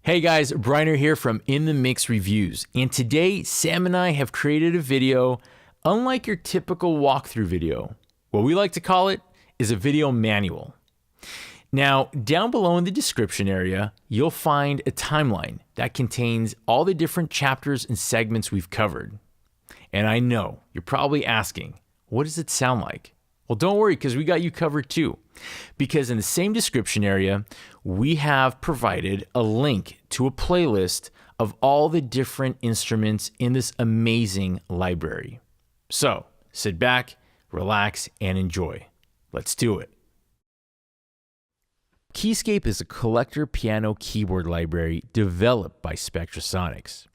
Hey guys, Briner here from In the Mix Reviews, and today Sam and I have created a video unlike your typical walkthrough video. What we like to call it is a video manual. Now, down below in the description area, you'll find a timeline that contains all the different chapters and segments we've covered. And I know, you're probably asking, what does it sound like? Well, don't worry, because we got you covered too. Because in the same description area, we have provided a link to a playlist of all the different instruments in this amazing library. So, sit back, relax, and enjoy. Let's do it. Keyscape is a collector piano keyboard library developed by Spectrasonics.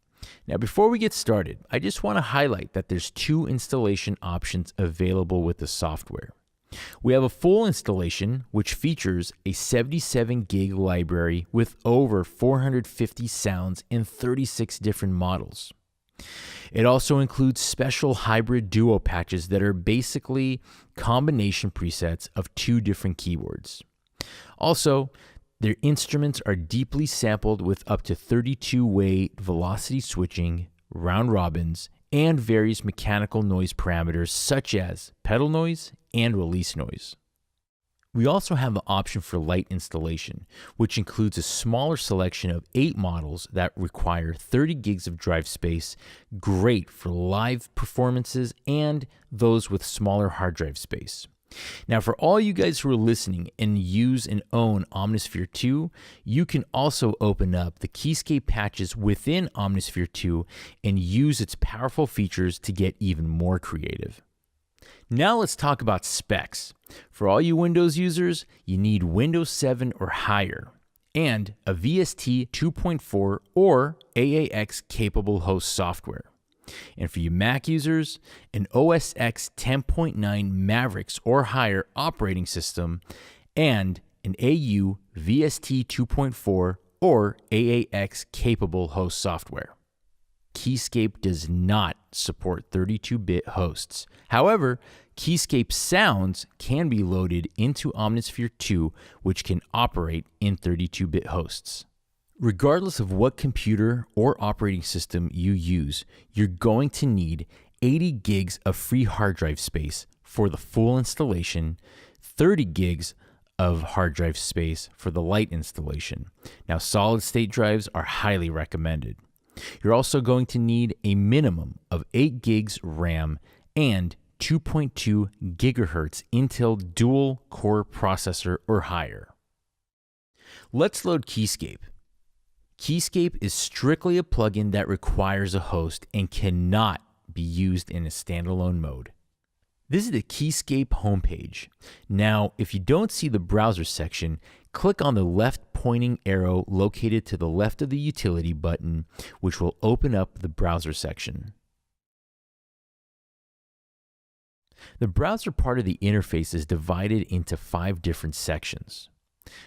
Now, before we get started, I just want to highlight that there's two installation options available with the software. We have a full installation, which features a 77 gig library with over 450 sounds and 36 different models. It also includes special hybrid duo patches that are basically combination presets of two different keyboards. Also, their instruments are deeply sampled with up to 32-way velocity switching, round robins, and various mechanical noise parameters such as pedal noise and release noise. We also have the option for light installation, which includes a smaller selection of 8 models that require 30 gigs of drive space, great for live performances and those with smaller hard drive space. Now, for all you guys who are listening and use and own Omnisphere 2, you can also open up the Keyscape patches within Omnisphere 2 and use its powerful features to get even more creative. Now let's talk about specs. For all you Windows users, you need Windows 7 or higher, and a VST 2.4 or AAX capable host software. And for you Mac users, an OS X 10.9 Mavericks or higher operating system and an AU VST 2.4 or AAX capable host software. Keyscape does not support 32-bit hosts. However, Keyscape sounds can be loaded into Omnisphere 2, which can operate in 32-bit hosts. Regardless of what computer or operating system you use, you're going to need 80 gigs of free hard drive space for the full installation, 30 gigs of hard drive space for the light installation. Now, solid state drives are highly recommended. You're also going to need a minimum of 8 gigs RAM and 2.2 gigahertz Intel dual core processor or higher. Let's load Keyscape. Keyscape is strictly a plugin that requires a host and cannot be used in a standalone mode. This is the Keyscape homepage. Now, if you don't see the browser section, click on the left pointing arrow located to the left of the utility button, which will open up the browser section. The browser part of the interface is divided into 5 different sections.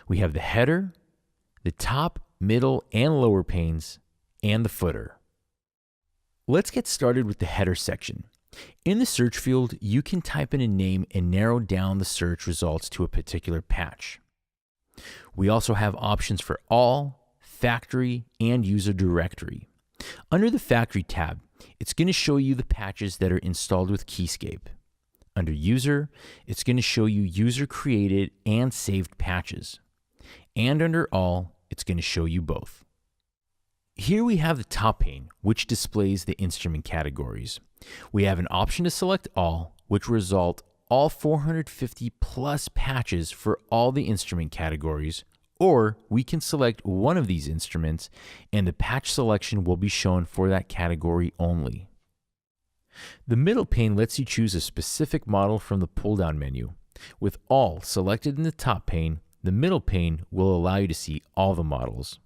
We have the header, the top, middle, and lower panes, and the footer. Let's get started with the header section. In the search field, you can type in a name and narrow down the search results to a particular patch. We also have options for all, factory, and user directory. Under the factory tab, it's going to show you the patches that are installed with Keyscape. Under user, it's going to show you user created and saved patches. And under all, it's going to show you both. Here we have the top pane, which displays the instrument categories. We have an option to select all, which will result all 450 plus patches for all the instrument categories, or we can select one of these instruments and the patch selection will be shown for that category only. The middle pane lets you choose a specific model from the pull-down menu. With all selected in the top pane, the middle pane will allow you to see all the models.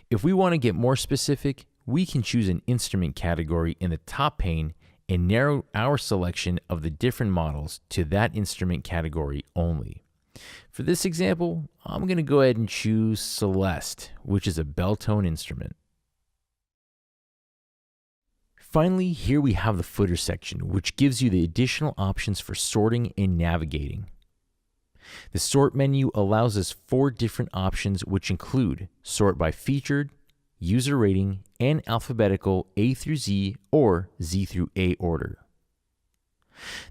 If we want to get more specific, we can choose an instrument category in the top pane and narrow our selection of the different models to that instrument category only. For this example, I'm going to go ahead and choose Celeste, which is a bell tone instrument. Finally, here we have the footer section, which gives you the additional options for sorting and navigating. The sort menu allows us 4 different options, which include sort by featured, user rating, and alphabetical A through Z or Z through A order.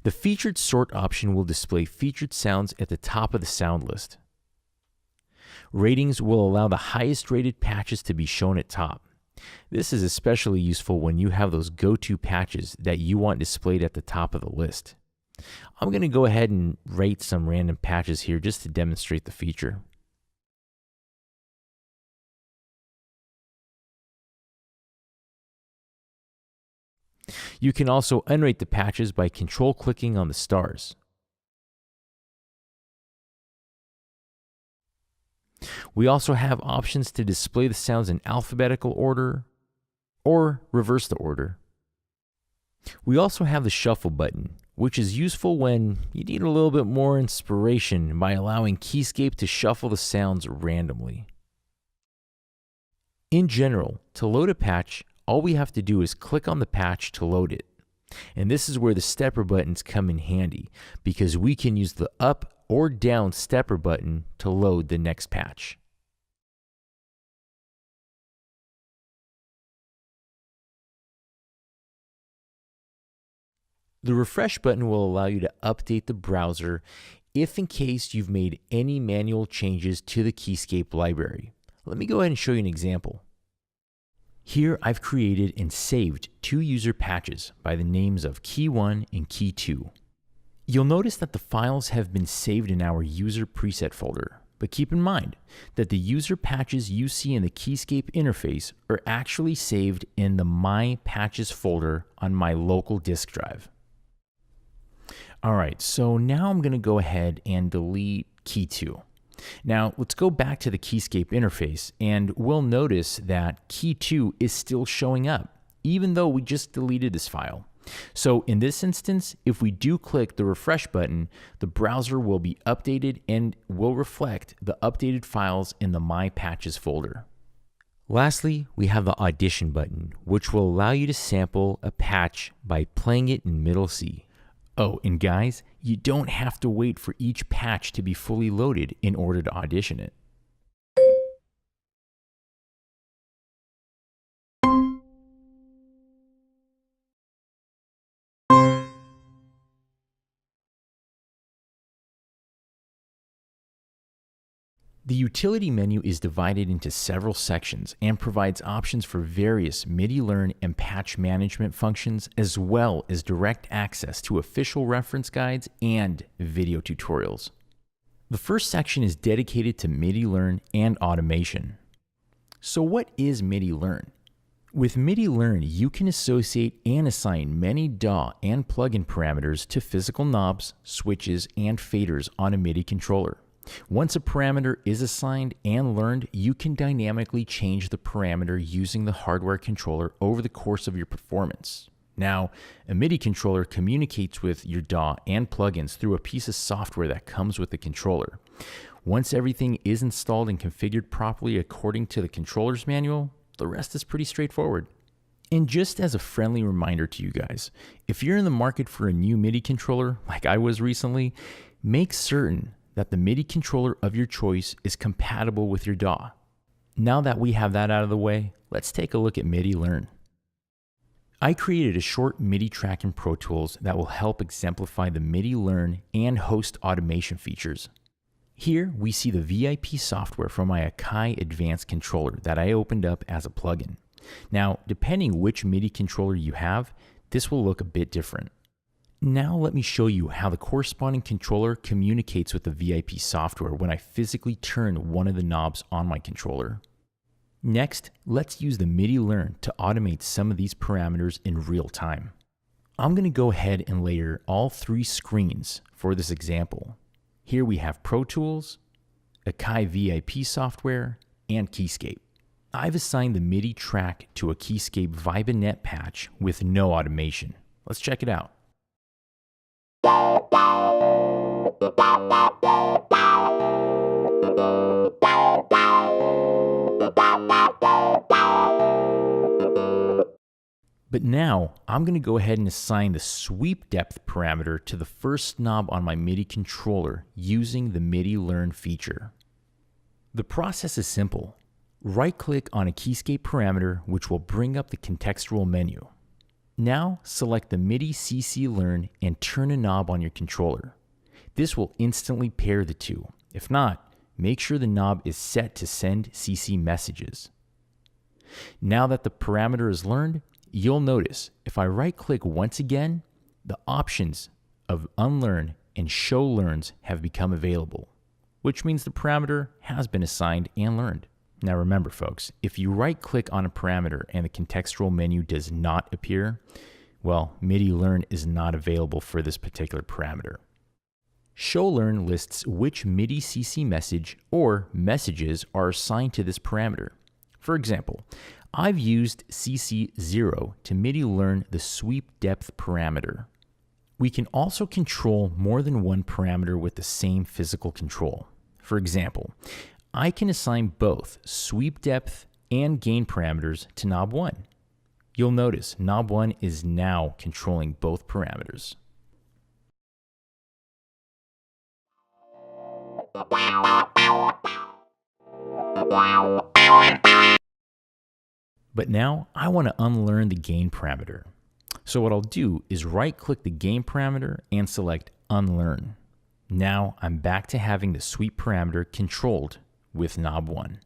The featured sort option will display featured sounds at the top of the sound list. Ratings will allow the highest rated patches to be shown at top. This is especially useful when you have those go-to patches that you want displayed at the top of the list. I'm going to go ahead and rate some random patches here just to demonstrate the feature. You can also unrate the patches by control-clicking on the stars. We also have options to display the sounds in alphabetical order or reverse the order. We also have the shuffle button, which is useful when you need a little bit more inspiration by allowing Keyscape to shuffle the sounds randomly. In general, to load a patch, all we have to do is click on the patch to load it. And this is where the stepper buttons come in handy, because we can use the up or down stepper button to load the next patch. The refresh button will allow you to update the browser if in case you've made any manual changes to the Keyscape library. Let me go ahead and show you an example. Here I've created and saved 2 user patches by the names of Key 1 and Key 2. You'll notice that the files have been saved in our user preset folder, but keep in mind that the user patches you see in the Keyscape interface are actually saved in the My Patches folder on my local disk drive. Alright, so now I'm going to go ahead and delete Key 2. Now let's go back to the Keyscape interface and we'll notice that Key 2 is still showing up, even though we just deleted this file. So in this instance, if we do click the refresh button, the browser will be updated and will reflect the updated files in the My Patches folder. Lastly, we have the Audition button, which will allow you to sample a patch by playing it in middle C. Oh, and guys, you don't have to wait for each patch to be fully loaded in order to audition it. The utility menu is divided into several sections and provides options for various MIDI learn and patch management functions, as well as direct access to official reference guides and video tutorials. The first section is dedicated to MIDI learn and automation. So what is MIDI learn? With MIDI learn, you can associate and assign many DAW and plugin parameters to physical knobs, switches, and faders on a MIDI controller. Once a parameter is assigned and learned, you can dynamically change the parameter using the hardware controller over the course of your performance. Now, a MIDI controller communicates with your DAW and plugins through a piece of software that comes with the controller. Once everything is installed and configured properly according to the controller's manual, the rest is pretty straightforward. And just as a friendly reminder to you guys, if you're in the market for a new MIDI controller, like I was recently, make certain that the MIDI controller of your choice is compatible with your DAW. Now that we have that out of the way, let's take a look at MIDI Learn. I created a short MIDI track in Pro Tools that will help exemplify the MIDI Learn and host automation features. Here we see the VIP software from my Akai Advanced controller that I opened up as a plugin. Now, depending which MIDI controller you have, this will look a bit different. Now let me show you how the corresponding controller communicates with the VIP software when I physically turn one of the knobs on my controller. Next, let's use the MIDI Learn to automate some of these parameters in real time. I'm going to go ahead and layer all 3 screens for this example. Here we have Pro Tools, Akai VIP software, and Keyscape. I've assigned the MIDI track to a Keyscape Vibe.net patch with no automation. Let's check it out. But now I'm going to go ahead and assign the sweep depth parameter to the first knob on my MIDI controller using the MIDI Learn feature. The process is simple. Right-click on a Keyscape parameter, which will bring up the contextual menu. Now select the MIDI CC Learn and turn a knob on your controller. This will instantly pair the two. If not, make sure the knob is set to send CC messages. Now that the parameter is learned, you'll notice if I right-click once again, the options of Unlearn and Show Learns have become available, which means the parameter has been assigned and learned. Now remember folks, if you right-click on a parameter and the contextual menu does not appear, well, MIDI Learn is not available for this particular parameter. Show Learn lists which MIDI CC message or messages are assigned to this parameter. For example, I've used CC0 to MIDI Learn the sweep depth parameter. We can also control more than one parameter with the same physical control. For example, I can assign both sweep depth and gain parameters to knob 1. You'll notice knob 1 is now controlling both parameters. But now I want to unlearn the gain parameter. So what I'll do is right-click the gain parameter and select Unlearn. Now I'm back to having the sweep parameter controlled with knob 1.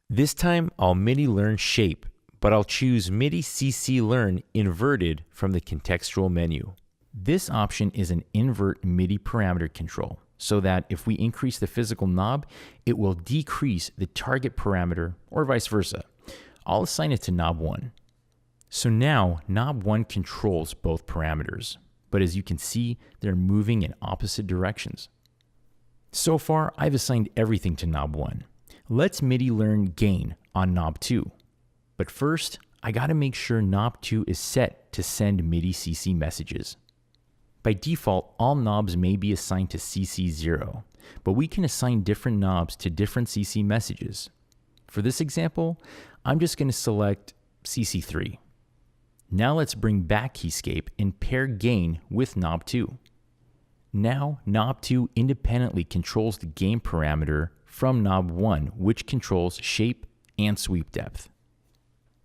This time I'll MIDI Learn shape, but I'll choose MIDI CC Learn inverted from the contextual menu. This option is an invert MIDI parameter control, so that if we increase the physical knob, it will decrease the target parameter or vice versa. I'll assign it to knob 1. So now knob 1 controls both parameters, but as you can see, they're moving in opposite directions. So far, I've assigned everything to knob 1. Let's MIDI Learn gain on knob 2. But first, I gotta make sure knob 2 is set to send MIDI CC messages. By default, all knobs may be assigned to CC0, but we can assign different knobs to different CC messages. For this example, I'm just going to select CC3. Now let's bring back Keyscape and pair gain with knob 2. Now knob 2 independently controls the gain parameter from knob 1, which controls shape and sweep depth.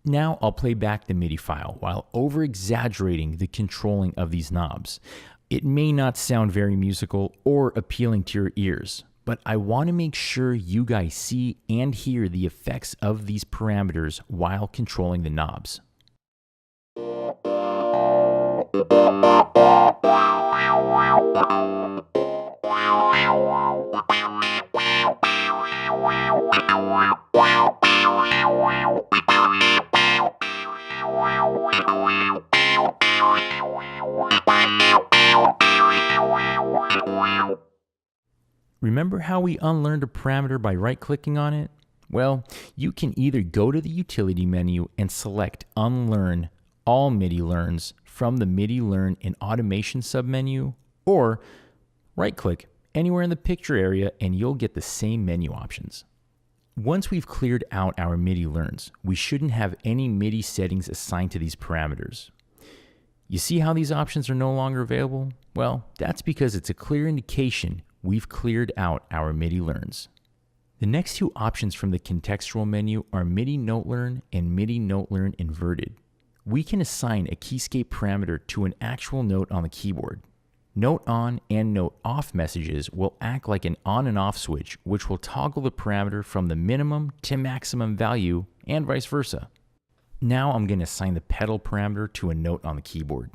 Now I'll play back the MIDI file while over-exaggerating the controlling of these knobs. It may not sound very musical or appealing to your ears, but I want to make sure you guys see and hear the effects of these parameters while controlling the knobs. Remember how we unlearned a parameter by right-clicking on it? Well, you can either go to the utility menu and select Unlearn all MIDI Learns from the MIDI Learn and Automation submenu, or right-click anywhere in the picture area and you'll get the same menu options. Once we've cleared out our MIDI Learns, we shouldn't have any MIDI settings assigned to these parameters. You see how these options are no longer available? Well, that's because it's a clear indication we've cleared out our MIDI Learns. The next two options from the contextual menu are MIDI Note Learn and MIDI Note Learn Inverted. We can assign a Keyscape parameter to an actual note on the keyboard. Note on and note off messages will act like an on and off switch, which will toggle the parameter from the minimum to maximum value and vice versa. Now I'm going to assign the pedal parameter to a note on the keyboard.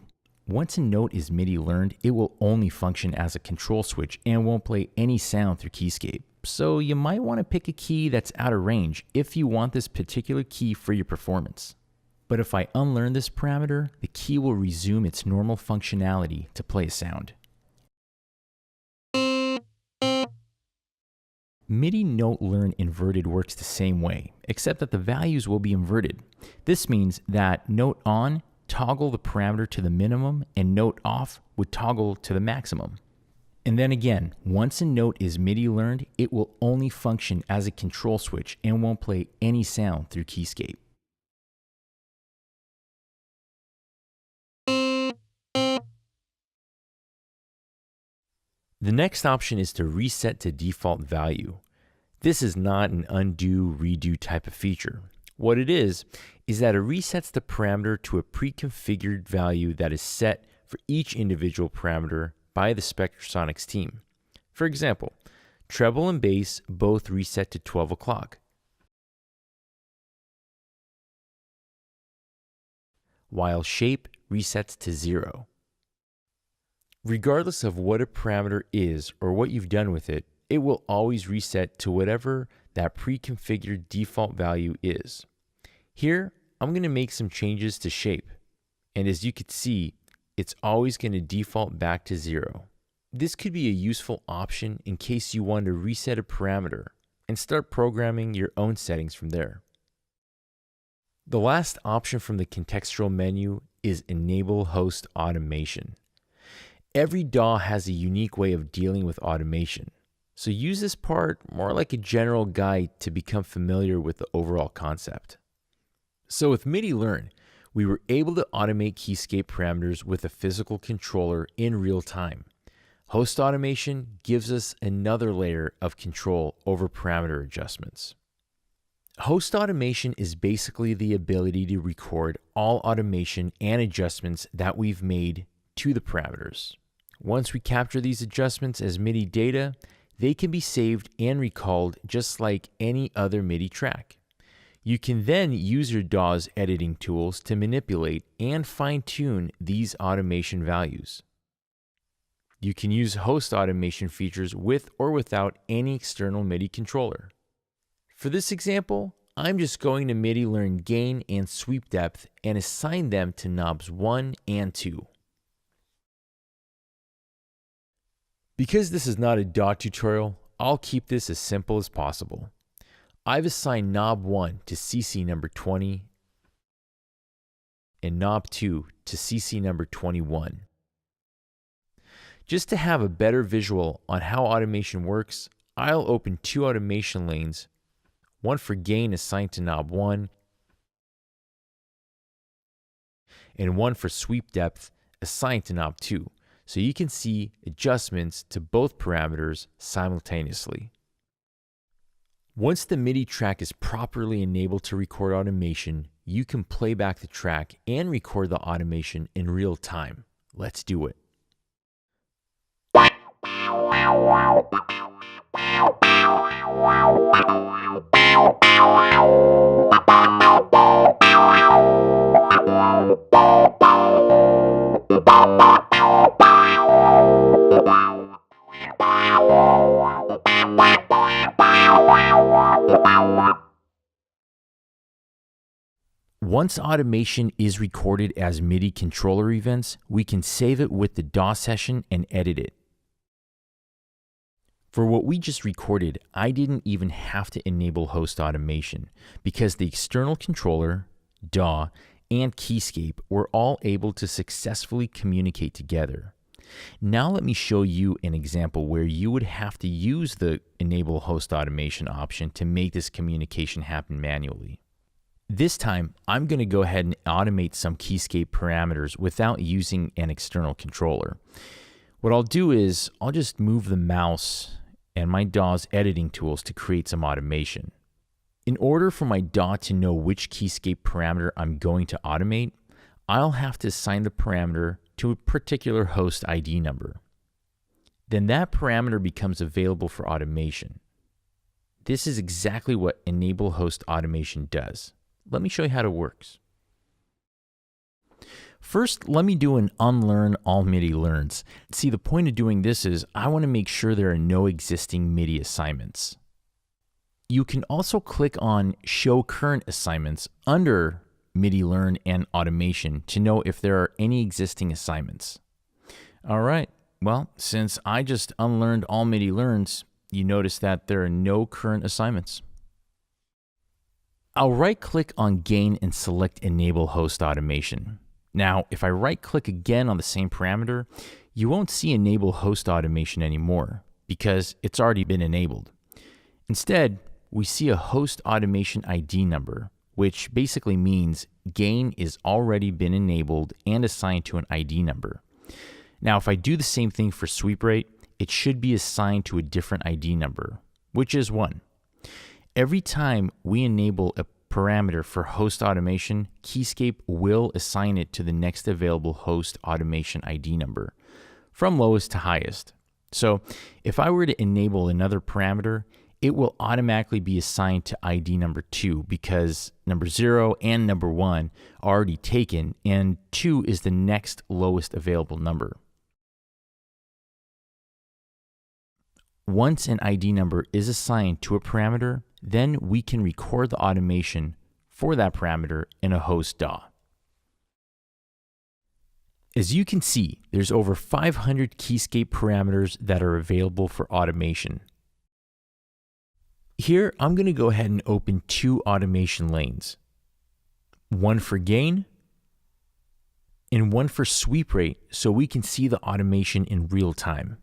Once a note is MIDI learned, it will only function as a control switch and won't play any sound through Keyscape. So you might want to pick a key that's out of range if you want this particular key for your performance. But if I unlearn this parameter, the key will resume its normal functionality to play a sound. MIDI Note Learn Inverted works the same way, except that the values will be inverted. This means that note on toggle the parameter to the minimum and note off would toggle to the maximum. And then again, once a note is MIDI learned, it will only function as a control switch and won't play any sound through Keyscape. The next option is to reset to default value. This is not an undo, redo type of feature. What it is that it resets the parameter to a pre-configured value that is set for each individual parameter by the Spectrasonics team. For example, treble and bass both reset to 12 o'clock, while shape resets to 0. Regardless of what a parameter is or what you've done with it, it will always reset to whatever that pre-configured default value is. Here, I'm going to make some changes to shape, and as you can see, it's always going to default back to 0. This could be a useful option in case you want to reset a parameter and start programming your own settings from there. The last option from the contextual menu is Enable Host Automation. Every DAW has a unique way of dealing with automation, so use this part more like a general guide to become familiar with the overall concept. So with MIDI Learn, we were able to automate Keyscape parameters with a physical controller in real time. Host automation gives us another layer of control over parameter adjustments. Host automation is basically the ability to record all automation and adjustments that we've made to the parameters. Once we capture these adjustments as MIDI data, they can be saved and recalled just like any other MIDI track. You can then use your DAW's editing tools to manipulate and fine-tune these automation values. You can use host automation features with or without any external MIDI controller. For this example, I'm just going to MIDI Learn gain and sweep depth and assign them to knobs 1 and 2. Because this is not a DAW tutorial, I'll keep this as simple as possible. I've assigned knob 1 to CC number 20 and knob 2 to CC number 21. Just to have a better visual on how automation works, I'll open 2 automation lanes, one for gain assigned to knob 1 and one for sweep depth assigned to knob 2, so you can see adjustments to both parameters simultaneously. Once the MIDI track is properly enabled to record automation, you can play back the track and record the automation in real time. Let's do it. Once automation is recorded as MIDI controller events, we can save it with the DAW session and edit it. For what we just recorded, I didn't even have to enable host automation because the external controller, DAW, and Keyscape were all able to successfully communicate together. Now let me show you an example where you would have to use the Enable Host Automation option to make this communication happen manually. This time, I'm going to go ahead and automate some Keyscape parameters without using an external controller. What I'll do is I'll just move the mouse and my DAW's editing tools to create some automation. In order for my DAW to know which Keyscape parameter I'm going to automate, I'll have to assign the parameter to a particular host ID number. Then that parameter becomes available for automation. This is exactly what Enable Host Automation does. Let me show you how it works. First, let me do an unlearn all MIDI learns. See, the point of doing this is I want to make sure there are no existing MIDI assignments. You can also click on Show Current Assignments under MIDI Learn and Automation to know if there are any existing assignments. All right, well, since I just unlearned all MIDI learns, you notice that there are no current assignments. I'll right-click on Gain and select Enable Host Automation. Now, if I right-click again on the same parameter, you won't see Enable Host Automation anymore because it's already been enabled. Instead, we see a Host Automation ID number, which basically means Gain is already been enabled and assigned to an ID number. Now, if I do the same thing for sweep rate, it should be assigned to a different ID number, which is 1. Every time we enable a parameter for host automation, Keyscape will assign it to the next available host automation ID number, from lowest to highest. So if I were to enable another parameter, it will automatically be assigned to ID number 2 because number 0 and number 1 are already taken, and 2 is the next lowest available number. Once an ID number is assigned to a parameter, then we can record the automation for that parameter in a host DAW. As you can see, there's over 500 Keyscape parameters that are available for automation. Here, I'm going to go ahead and open 2 automation lanes. One for gain and one for sweep rate so we can see the automation in real time.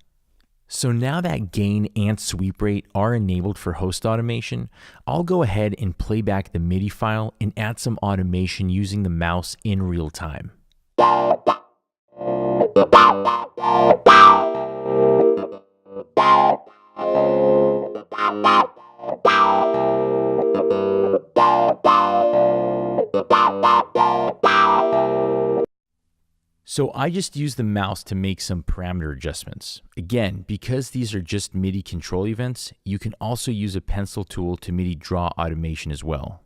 So now that gain and sweep rate are enabled for host automation, I'll go ahead and play back the MIDI file and add some automation using the mouse in real time. So I just used the mouse to make some parameter adjustments. Again, because these are just MIDI control events, you can also use a pencil tool to MIDI draw automation as well.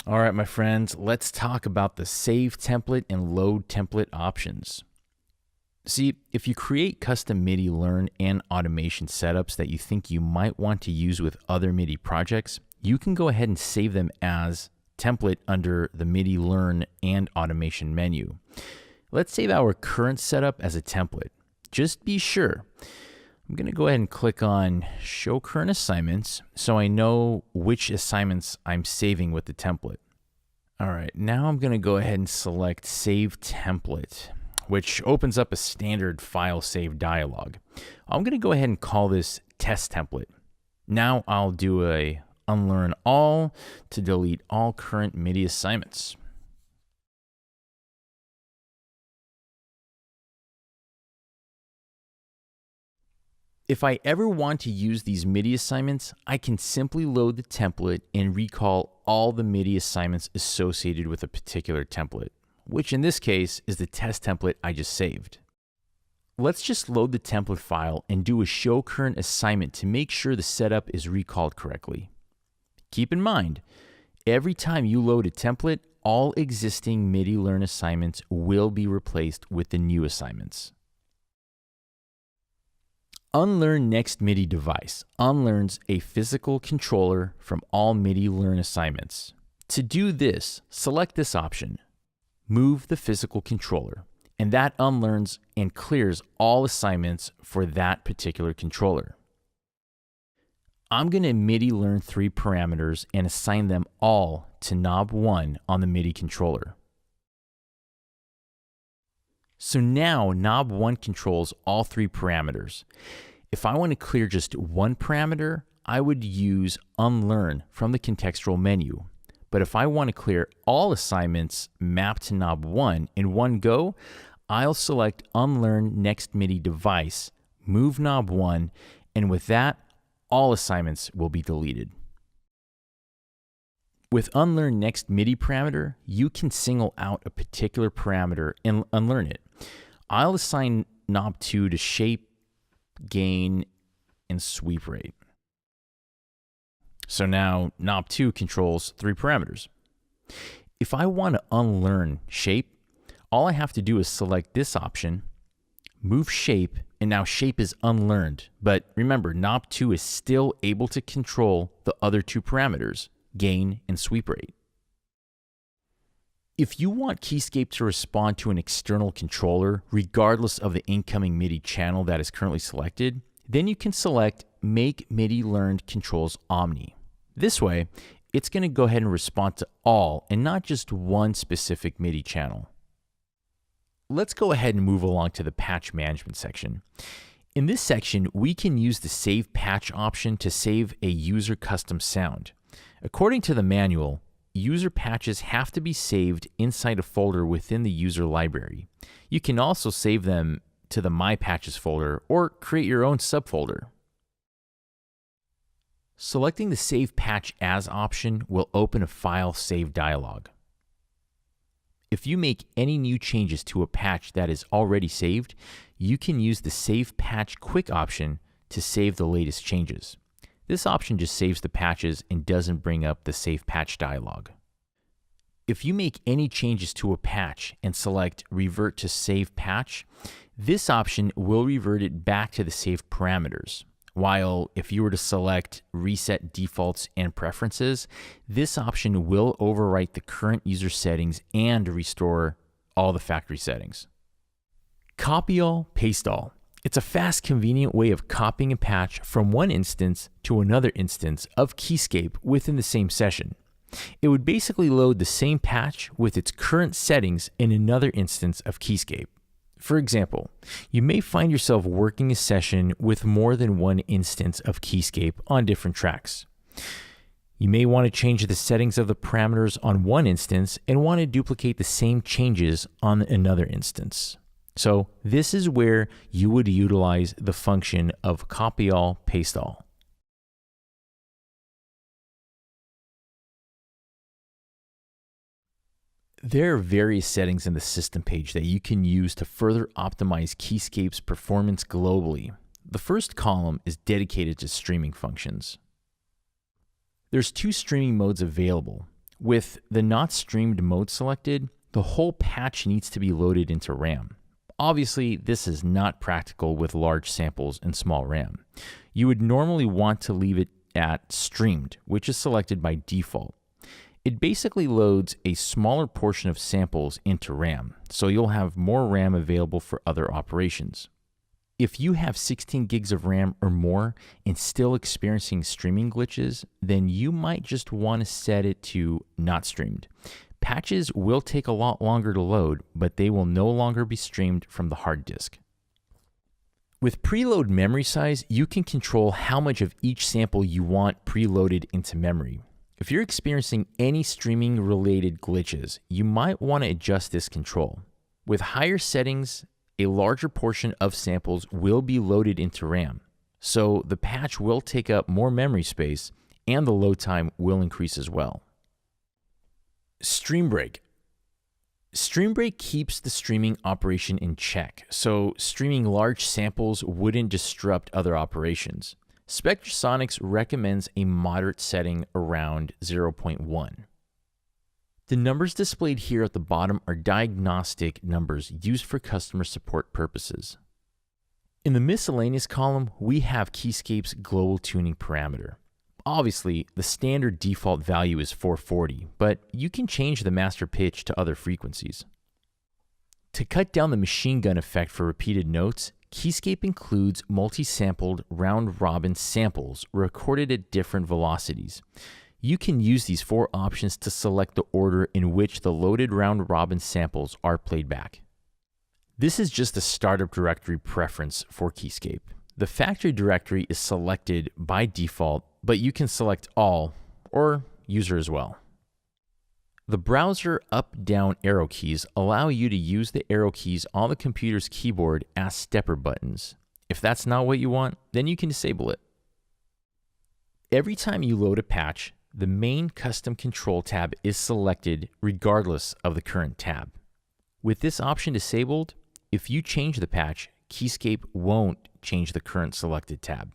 All right, my friends, let's talk about the save template and load template options. See, if you create custom MIDI learn and automation setups that you think you might want to use with other MIDI projects, you can go ahead and save them as template under the MIDI learn and automation menu. Let's save our current setup as a template. Just be sure. I'm going to go ahead and click on Show Current Assignments so I know which assignments I'm saving with the template. All right, now I'm going to go ahead and select Save Template, which opens up a standard file save dialog. I'm going to go ahead and call this Test Template. Now I'll do a Unlearn All to delete all current MIDI assignments. If I ever want to use these MIDI assignments, I can simply load the template and recall all the MIDI assignments associated with a particular template, which in this case is the test template I just saved. Let's just load the template file and do a show current assignment to make sure the setup is recalled correctly. Keep in mind, every time you load a template, all existing MIDI learn assignments will be replaced with the new assignments. Unlearn Next MIDI Device unlearns a physical controller from all MIDI learn assignments. To do this, select this option, Move the Physical Controller, and that unlearns and clears all assignments for that particular controller. I'm going to MIDI learn 3 parameters and assign them all to knob 1 on the MIDI controller. So now knob 1 controls all 3 parameters. If I want to clear just one parameter, I would use unlearn from the contextual menu. But if I want to clear all assignments mapped to knob 1 in one go, I'll select Unlearn Next MIDI Device, move knob 1, and with that, all assignments will be deleted. With Unlearn Next MIDI parameter, you can single out a particular parameter and unlearn it. I'll assign knob 2 to shape, gain, and sweep rate. So now knob 2 controls 3 parameters. If I want to unlearn shape, all I have to do is select this option, move shape, and now shape is unlearned. But remember, knob 2 is still able to control the other 2 parameters, gain and sweep rate. If you want Keyscape to respond to an external controller, regardless of the incoming MIDI channel that is currently selected, then you can select Make MIDI Learned Controls Omni. This way, it's going to go ahead and respond to all and not just one specific MIDI channel. Let's go ahead and move along to the patch management section. In this section, we can use the Save Patch option to save a user custom sound. According to the manual, user patches have to be saved inside a folder within the user library. You can also save them to the My Patches folder or create your own subfolder. Selecting the Save Patch As option will open a file save dialog. If you make any new changes to a patch that is already saved, you can use the Save Patch Quick option to save the latest changes. This option just saves the patches and doesn't bring up the Save Patch dialog. If you make any changes to a patch and select Revert to Save Patch, this option will revert it back to the saved parameters. While if you were to select Reset Defaults and Preferences, this option will overwrite the current user settings and restore all the factory settings. Copy all, paste all. It's a fast, convenient way of copying a patch from one instance to another instance of Keyscape within the same session. It would basically load the same patch with its current settings in another instance of Keyscape. For example, you may find yourself working a session with more than one instance of Keyscape on different tracks. You may want to change the settings of the parameters on one instance and want to duplicate the same changes on another instance. So this is where you would utilize the function of copy all, paste all. There are various settings in the system page that you can use to further optimize Keyscape's performance globally. The first column is dedicated to streaming functions. There's 2 streaming modes available. With the not streamed mode selected, the whole patch needs to be loaded into RAM. Obviously, this is not practical with large samples and small RAM. You would normally want to leave it at streamed, which is selected by default. It basically loads a smaller portion of samples into RAM, so you'll have more RAM available for other operations. If you have 16 gigs of RAM or more and still experiencing streaming glitches, then you might just want to set it to not streamed. Patches will take a lot longer to load, but they will no longer be streamed from the hard disk. With preload memory size, you can control how much of each sample you want preloaded into memory. If you're experiencing any streaming-related glitches, you might want to adjust this control. With higher settings, a larger portion of samples will be loaded into RAM, so the patch will take up more memory space and the load time will increase as well. Stream break. Stream break keeps the streaming operation in check, so streaming large samples wouldn't disrupt other operations. Spectrasonics recommends a moderate setting around 0.1. The numbers displayed here at the bottom are diagnostic numbers used for customer support purposes. In the miscellaneous column, we have Keyscape's global tuning parameter. Obviously, the standard default value is 440, but you can change the master pitch to other frequencies. To cut down the machine gun effect for repeated notes, Keyscape includes multi-sampled round-robin samples recorded at different velocities. You can use these 4 options to select the order in which the loaded round-robin samples are played back. This is just a startup directory preference for Keyscape. The factory directory is selected by default, but you can select all or user as well. The browser up-down arrow keys allow you to use the arrow keys on the computer's keyboard as stepper buttons. If that's not what you want, then you can disable it. Every time you load a patch, the main custom control tab is selected regardless of the current tab. With this option disabled, if you change the patch, Keyscape won't change the current selected tab.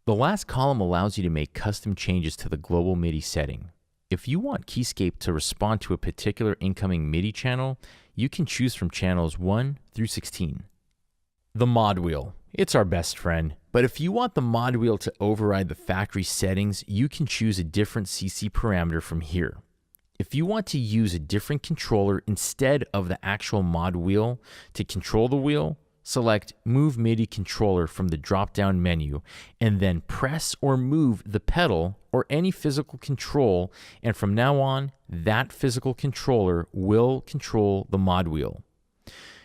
The last column allows you to make custom changes to the global MIDI setting. If you want Keyscape to respond to a particular incoming MIDI channel, you can choose from channels 1 through 16. The mod wheel. It's our best friend, but if you want the mod wheel to override the factory settings, you can choose a different CC parameter from here. If you want to use a different controller instead of the actual mod wheel to control the wheel, select Move MIDI Controller from the drop-down menu, and then press or move the pedal or any physical control, and from now on, that physical controller will control the mod wheel.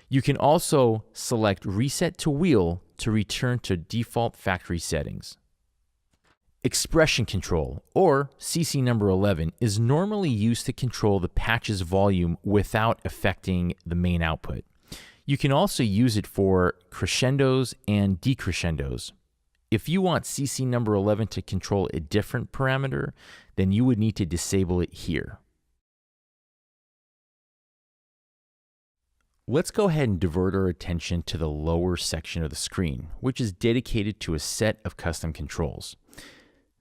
You can also select Reset to Wheel to return to default factory settings. Expression control, or CC number 11, is normally used to control the patch's volume without affecting the main output. You can also use it for crescendos and decrescendos. If you want CC number 11 to control a different parameter, then you would need to disable it here. Let's go ahead and divert our attention to the lower section of the screen, which is dedicated to a set of custom controls.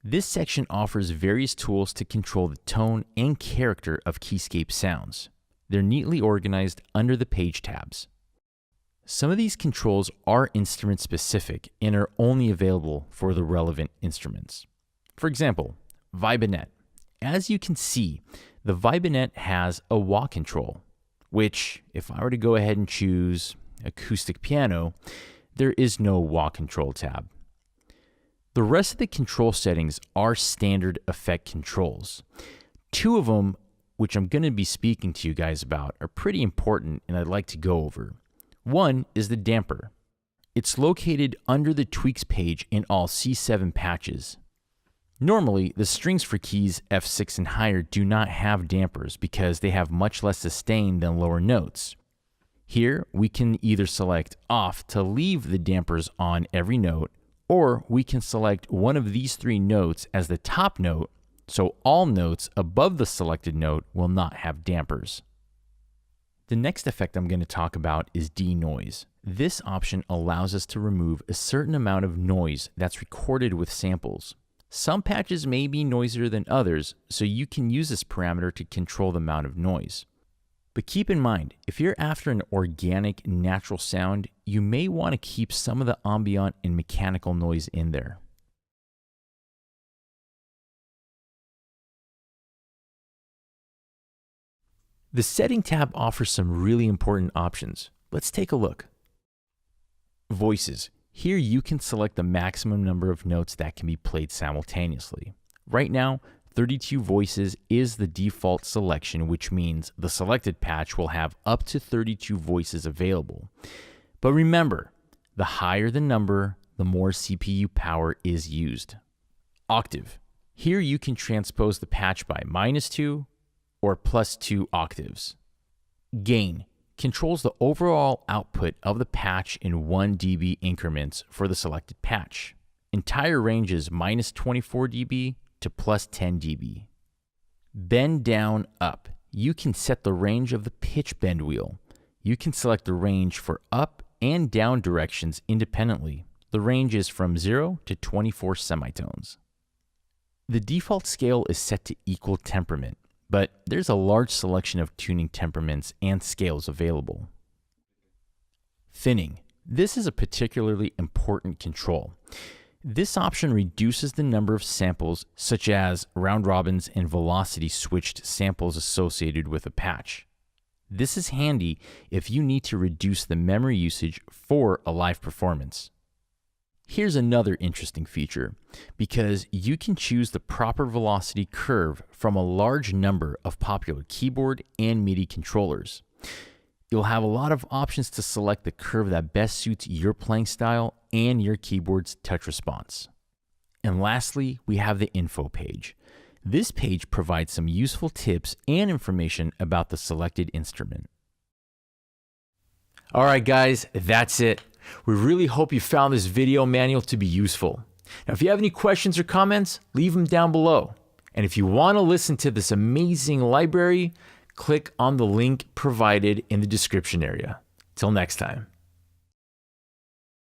This section offers various tools to control the tone and character of Keyscape sounds. They're neatly organized under the page tabs. Some of these controls are instrument specific and are only available for the relevant instruments. For example, Vibanet. As you can see, the Vibanet has a wah control, which if I were to go ahead and choose acoustic piano, there is no wah control tab. The rest of the control settings are standard effect controls. Two of them, which I'm going to be speaking to you guys about, are pretty important and I'd like to go over. One is the damper. It's located under the tweaks page in all C7 patches. Normally, the strings for keys F6 and higher do not have dampers because they have much less sustain than lower notes. Here, we can either select off to leave the dampers on every note, or we can select one of these three notes as the top note, so all notes above the selected note will not have dampers. The next effect I'm going to talk about is denoise. This option allows us to remove a certain amount of noise that's recorded with samples. Some patches may be noisier than others, so you can use this parameter to control the amount of noise. But keep in mind, if you're after an organic, natural sound, you may want to keep some of the ambient and mechanical noise in there. The Setting tab offers some really important options. Let's take a look. Voices. Here you can select the maximum number of notes that can be played simultaneously. Right now, 32 voices is the default selection, which means the selected patch will have up to 32 voices available. But remember, the higher the number, the more CPU power is used. Octave. Here you can transpose the patch by -2 or +2 octaves. Gain controls the overall output of the patch in 1 dB increments for the selected patch. Entire range is -24 dB to +10 dB. Bend down up. You can set the range of the pitch bend wheel. You can select the range for up and down directions independently. The range is from 0 to 24 semitones. The default scale is set to equal temperament, but there's a large selection of tuning temperaments and scales available. Thinning. This is a particularly important control. This option reduces the number of samples, such as round robins and velocity switched samples associated with a patch. This is handy if you need to reduce the memory usage for a live performance. Here's another interesting feature, because you can choose the proper velocity curve from a large number of popular keyboard and MIDI controllers. You'll have a lot of options to select the curve that best suits your playing style and your keyboard's touch response. And lastly, we have the info page. This page provides some useful tips and information about the selected instrument. All right, guys, that's it. We really hope you found this video manual to be useful. Now, if you have any questions or comments, leave them down below. And if you want to listen to this amazing library, click on the link provided in the description area. Till next time.